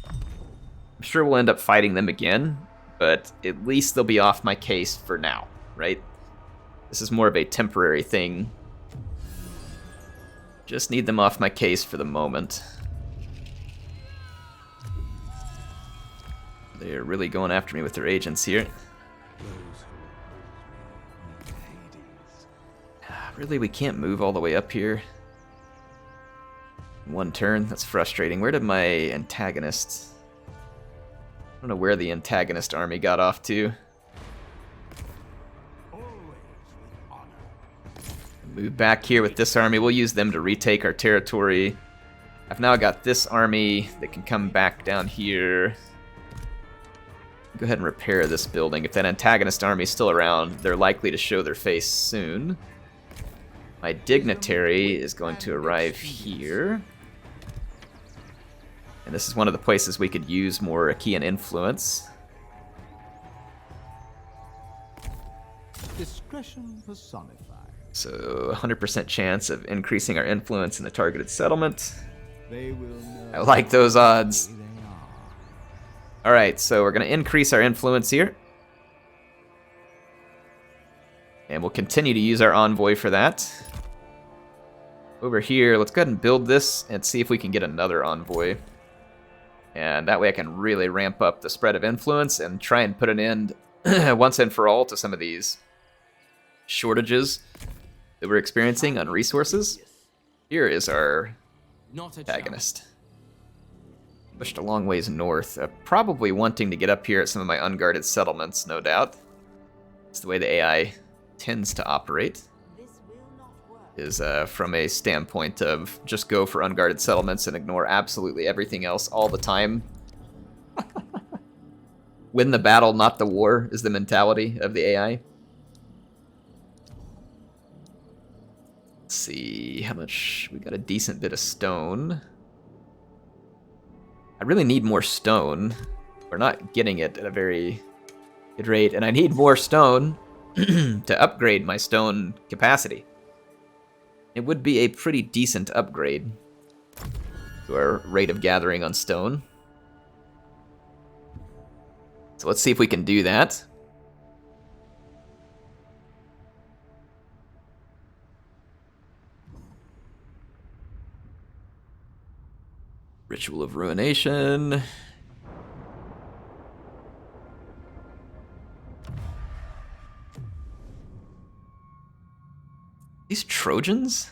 I'm sure we'll end up fighting them again, but at least they'll be off my case for now, right? This is more of a temporary thing. Just need them off my case for the moment. They're really going after me with their agents here. Really, we can't move all the way up here. One turn, that's frustrating. Where did my antagonist... I don't know where the antagonist army got off to. Move back here with this army. We'll use them to retake our territory. I've now got this army that can come back down here. Go ahead and repair this building. If that antagonist army is still around, they're likely to show their face soon. My dignitary is going to arrive here. And this is one of the places we could use more Achaean influence. Discretion personified. So 100% chance of increasing our influence in the targeted settlement. They will know. I like those odds. They are. Alright, so we're going to increase our influence here. And we'll continue to use our envoy for that. over here, let's go ahead and build this and see if we can get another envoy. And that way I can really ramp up the spread of influence and try and put an end once and for all to some of these shortages that we're experiencing on resources. Here is our antagonist. Pushed a long ways north, probably wanting to get up here at some of my unguarded settlements, no doubt. It's the way the AI tends to operate, is from a standpoint of just go for unguarded settlements and ignore absolutely everything else all the time. Win the battle, not the war, is the mentality of the AI. Let's see how much... We got a decent bit of stone. I really need more stone. We're not getting it at a very good rate, and I need more stone to upgrade my stone capacity. It would be a pretty decent upgrade to our rate of gathering on stone. So let's see if we can do that. Ritual of Ruination. These Trojans?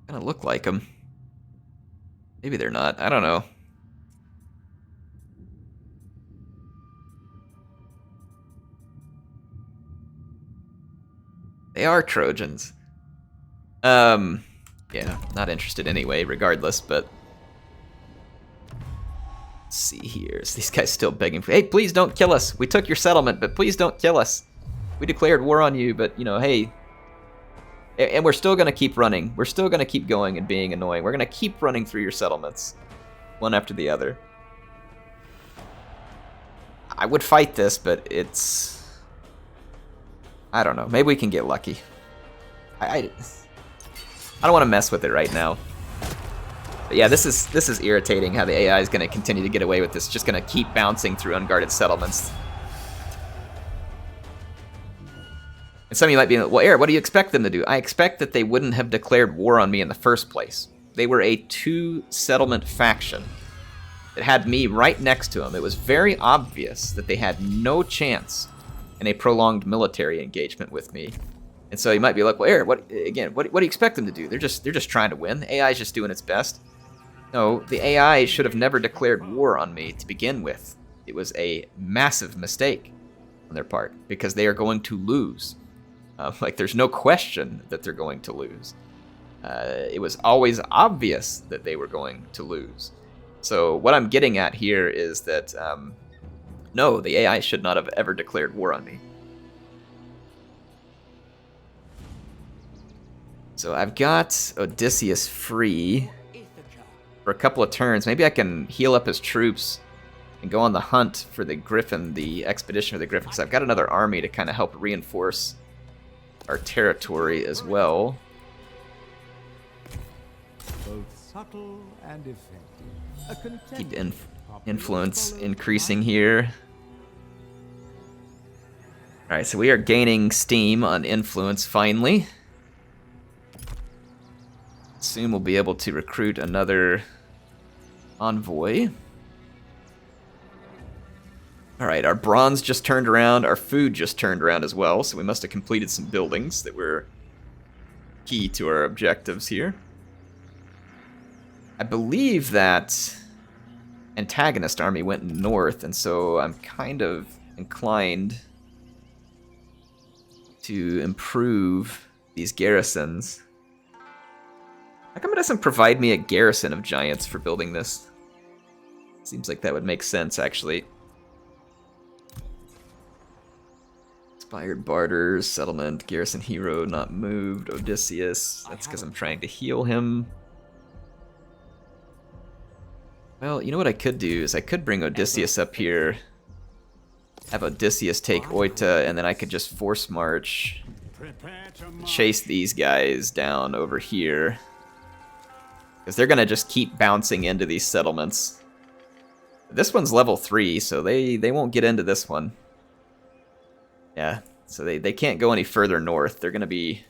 Kinda look like them. Maybe they're not. I don't know. They are Trojans. Yeah, not interested anyway, regardless, but... Let's see here. Is these guys still begging for... Hey, please don't kill us! We took your settlement, but please don't kill us! We declared war on you, but, you know, hey... And we're still gonna keep running. We're still gonna keep going and being annoying. We're gonna keep running through your settlements. One after the other. I would fight this, but it's... I don't know. Maybe we can get lucky. I don't want to mess with it right now. But yeah, this is irritating how the AI is going to continue to get away with this. Just going to keep bouncing through unguarded settlements. And some of you might be like, well, Air, what do you expect them to do? I expect that they wouldn't have declared war on me in the first place. They were a 2-settlement faction that had me right next to them. It was very obvious that they had no chance in a prolonged military engagement with me. And so you might be like, well, Eric, what do you expect them to do? They're just trying to win. The AI is just doing its best. No, the AI should have never declared war on me to begin with. It was a massive mistake on their part because they are going to lose. Like, there's no question that they're going to lose. It was always obvious that they were going to lose. So what I'm getting at here is that, no, the AI should not have ever declared war on me. So I've got Odysseus free for a couple of turns. Maybe I can heal up his troops and go on the hunt for the Griffin, the expedition for the Griffin, because I've got another army to kind of help reinforce our territory as well. Both subtle and effective. Keep influence increasing here. Alright, so we are gaining steam on influence finally. Soon we'll be able to recruit another envoy. Alright, our bronze just turned around, our food just turned around as well, so we must have completed some buildings that were key to our objectives here. I believe that antagonist army went north, and so I'm kind of inclined to improve these garrisons. How come it doesn't provide me a garrison of giants for building this? Seems like that would make sense, actually. Inspired barters, settlement, garrison hero not moved, Odysseus. That's because I'm trying to heal him. Well, you know what I could do is I could bring Odysseus up here, have Odysseus take Oita, and then I could just force march, chase these guys down over here. Because they're going to just keep bouncing into these settlements. This one's level 3, so they won't get into this one. Yeah, so they can't go any further north. They're going to be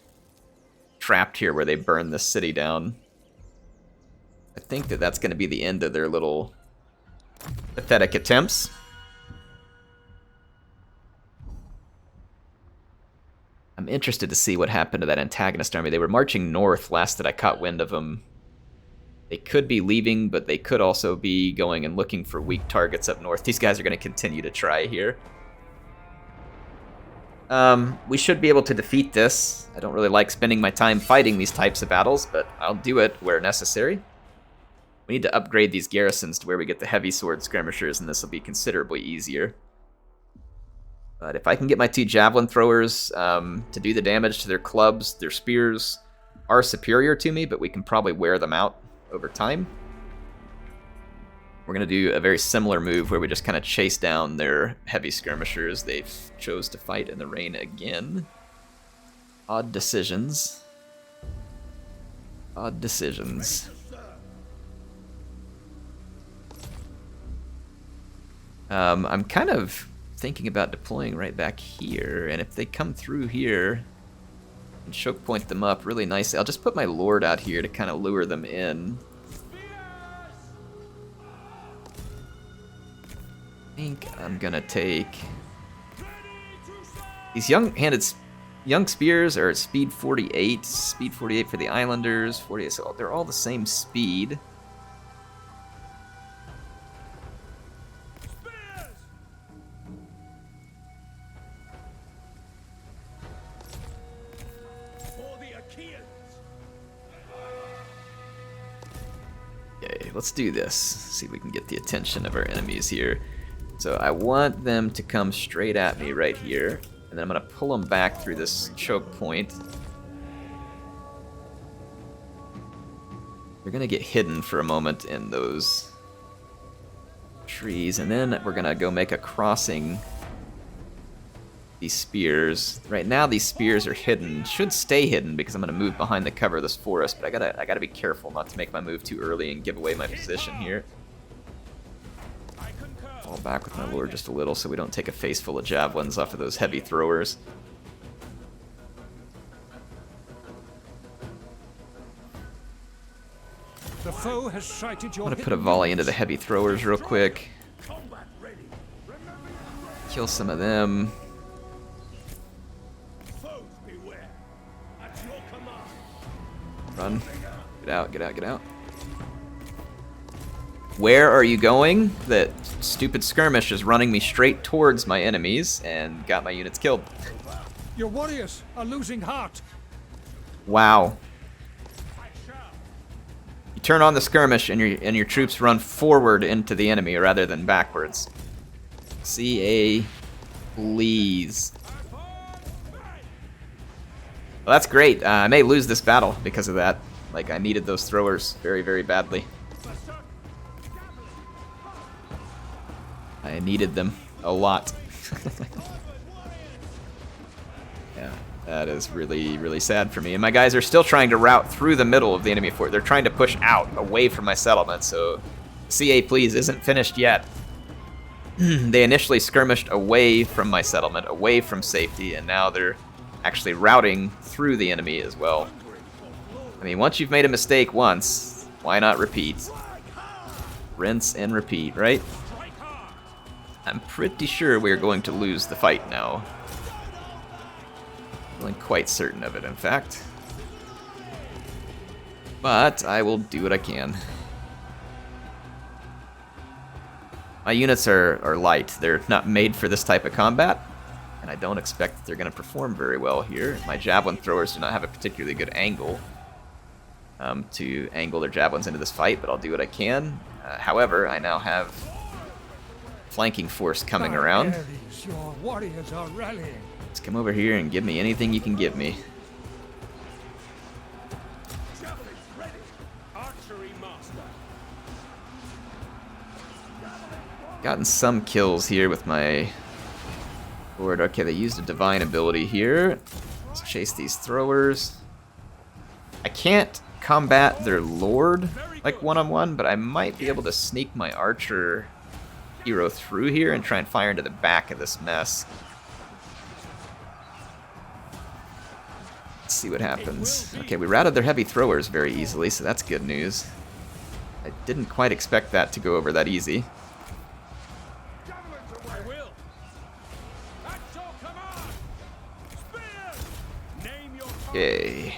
trapped here where they burn the city down. I think that that's going to be the end of their little pathetic attempts. I'm interested to see what happened to that antagonist army. They were marching north last that I caught wind of them. They could be leaving, but they could also be going and looking for weak targets up north. These guys are going to continue to try here. We should be able to defeat this. I don't really like spending my time fighting these types of battles, but I'll do it where necessary. We need to upgrade these garrisons to where we get the heavy sword skirmishers, and this will be considerably easier. But if I can get my 2 javelin throwers to do the damage to their clubs, their spears are superior to me, but we can probably wear them out over time. We're going to do a very similar move where we just kind of chase down their heavy skirmishers. They chose to fight in the rain again. Odd decisions. Odd decisions. I'm kind of thinking about deploying right back here, and if they come through here and choke point them up really nicely, I'll just put my lord out here to kind of lure them in. I think I'm gonna take these young spears are speed 48, speed 48 for the islanders, 48, so they're all the same speed. Okay, let's do this. See if we can get the attention of our enemies here. So I want them to come straight at me right here, and then I'm going to pull them back through this choke point. They're going to get hidden for a moment in those trees, and then we're going to go make a crossing. These spears. Right now these spears are hidden. Should stay hidden because I'm going to move behind the cover of this forest, but I gotta be careful not to make my move too early and give away my position here. Fall back with my lord just a little so we don't take a face full of javelins off of those heavy throwers. The foe has sighted your I'm gonna put a volley into the heavy throwers real quick. Kill some of them. Run. Get out, get out, get out. Where are you going? That stupid skirmish is running me straight towards my enemies and got my units killed. Your warriors are losing heart. Wow. You turn on the skirmish and your troops run forward into the enemy rather than backwards. CA, please. Well, that's great. I may lose this battle because of that. Like, I needed those throwers very, very badly. I needed them a lot. Yeah, that is really, really sad for me. And my guys are still trying to route through the middle of the enemy fort. They're trying to push out, away from my settlement, so CA Please isn't finished yet. They initially skirmished away from my settlement, away from safety, and now they're actually routing through the enemy as well. I mean, once you've made a mistake once, why not repeat? Rinse and repeat, right? I'm pretty sure we're going to lose the fight now. Feeling quite certain of it, in fact. But I will do what I can. My units are light. They're not made for this type of combat, and I don't expect that they're going to perform very well here. My javelin throwers do not have a particularly good angle to angle their javelins into this fight, but I'll do what I can. However, I now have flanking force coming around. Your warriors are rallying. Let's come over here and give me anything you can give me. Gotten some kills here with my lord. Okay, they used a divine ability here. Let's chase these throwers. I can't combat their lord like one-on-one, but I might be able to sneak my archer hero through here and try and fire into the back of this mess. Let's see what happens. Okay, we routed their heavy throwers very easily, so that's good news. I didn't quite expect that to go over that easy. I will. At your command. Spears. Name your Okay.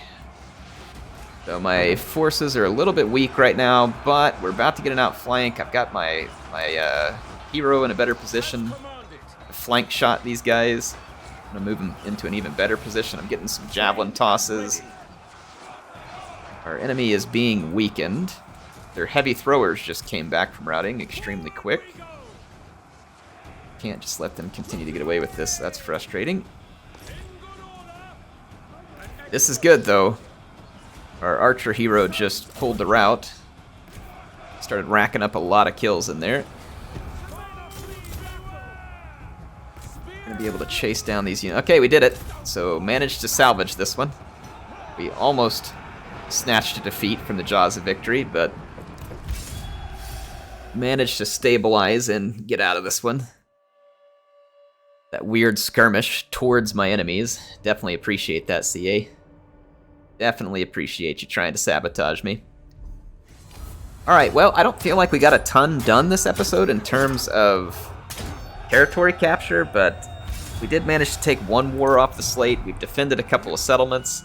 So my forces are a little bit weak right now, but we're about to get an outflank. I've got my hero in a better position to flank shot these guys. I'm gonna move them into an even better position. I'm getting some javelin tosses. Our enemy is being weakened. Their heavy throwers just came back from routing extremely quick. Can't just let them continue to get away with this. That's frustrating. This is good, though. Our archer hero just pulled the rout. Started racking up a lot of kills in there. Gonna be able to chase down these units. Okay, we did it. So managed to salvage this one. We almost snatched a defeat from the jaws of victory, but managed to stabilize and get out of this one. That weird skirmish towards my enemies. Definitely appreciate that, CA. Definitely appreciate you trying to sabotage me. Alright, well, I don't feel like we got a ton done this episode in terms of territory capture, but we did manage to take one war off the slate. We've defended a couple of settlements.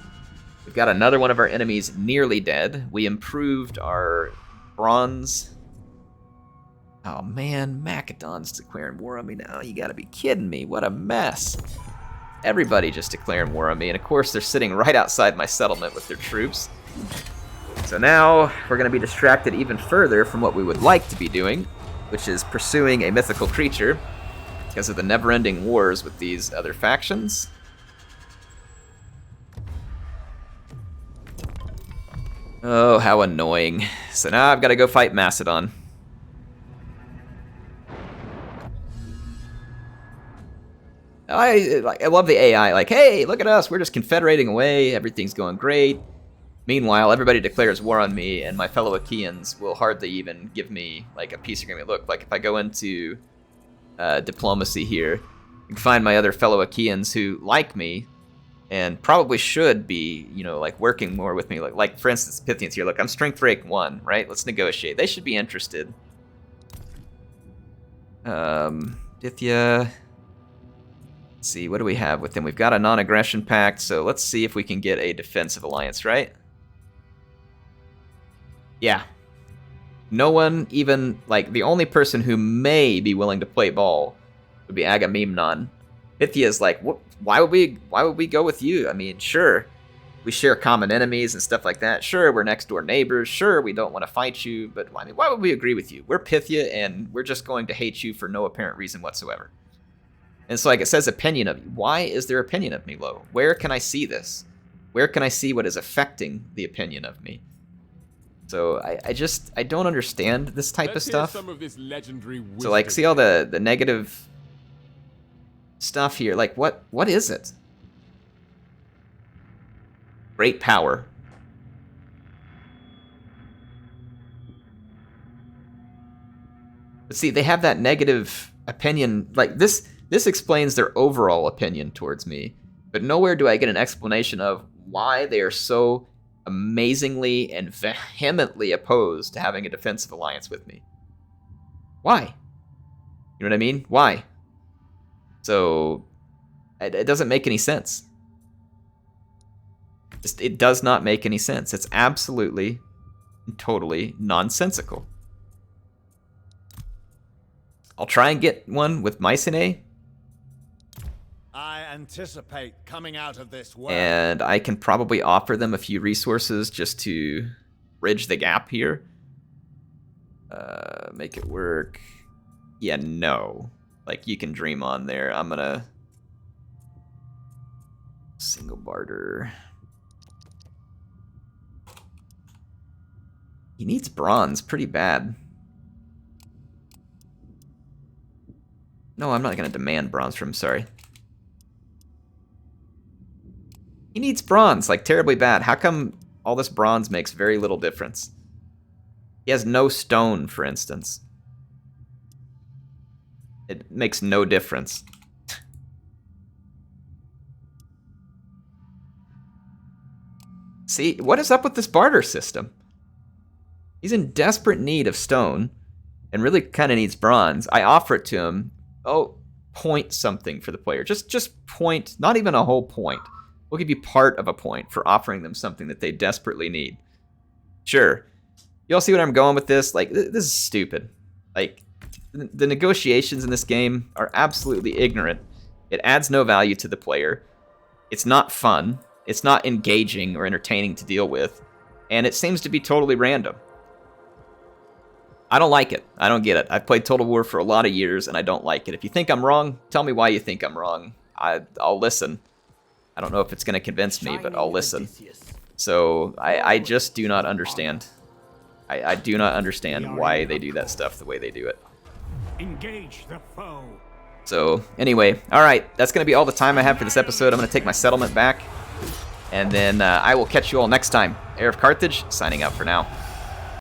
We've got another one of our enemies nearly dead. We improved our bronze. Oh man, Macedon's declaring war on me now. You gotta be kidding me. What a mess. Everybody just declaring war on me, and of course they're sitting right outside my settlement with their troops. So now we're going to be distracted even further from what we would like to be doing, which is pursuing a mythical creature because of the never-ending wars with these other factions. Oh, how annoying. So now I've got to go fight Macedon. I love the AI, like, hey, look at us, we're just confederating away, everything's going great. Meanwhile, everybody declares war on me, and my fellow Achaeans will hardly even give me, like, a peace agreement. Look, like, if I go into diplomacy here, you can find my other fellow Achaeans who like me, and probably should be, you know, like, working more with me. Like for instance, Pythians here. Look, I'm strength rank 1, right? Let's negotiate. They should be interested. Pythia... Let's see, what do we have with them? We've got a non-aggression pact, so let's see if we can get a defensive alliance, right? Yeah. No one even, like, the only person who may be willing to play ball would be Agamemnon. Pythia's like, why would we go with you? I mean, sure, we share common enemies and stuff like that. Sure, we're next door neighbors. Sure, we don't want to fight you, but I mean, why would we agree with you? We're Pythia, and we're just going to hate you for no apparent reason whatsoever. And so, like, it says opinion of you. Why is their opinion of me low? Where can I see this? Where can I see what is affecting the opinion of me? So I don't understand this type of stuff. Some of this legendary wisdom. So, like, see all the negative stuff here. Like, what is it? Great power. But see, they have that negative opinion. Like, this explains their overall opinion towards me, but nowhere do I get an explanation of why they are so amazingly and vehemently opposed to having a defensive alliance with me. Why? You know what I mean? Why? So, it doesn't make any sense. It does not make any sense. It's absolutely, totally nonsensical. I'll try and get one with Mycenae. I anticipate coming out of this world. And I can probably offer them a few resources just to bridge the gap here. Make it work. Yeah, no. Like, you can dream on there. I'm gonna... Single barter. He needs bronze pretty bad. No, I'm not gonna demand bronze from him, sorry. He needs bronze, like, terribly bad. How come all this bronze makes very little difference? He has no stone, for instance. It makes no difference. See, what is up with this barter system? He's in desperate need of stone, and really kind of needs bronze. I offer it to him. Oh, point something for the player. Just point, not even a whole point. We'll give you part of a point for offering them something that they desperately need. Sure. You all see what I'm going with this? Like, this is stupid. Like, the negotiations in this game are absolutely ignorant. It adds no value to the player. It's not fun. It's not engaging or entertaining to deal with. And it seems to be totally random. I don't like it. I don't get it. I've played Total War for a lot of years, and I don't like it. If you think I'm wrong, tell me why you think I'm wrong. I'll listen. I don't know if it's going to convince me, but I'll listen. So, I just do not understand. I do not understand why they do that stuff the way they do it. Engage the foe. So, anyway, alright, that's going to be all the time I have for this episode. I'm going to take my settlement back, and then I will catch you all next time. HeirofCarthage, signing out for now.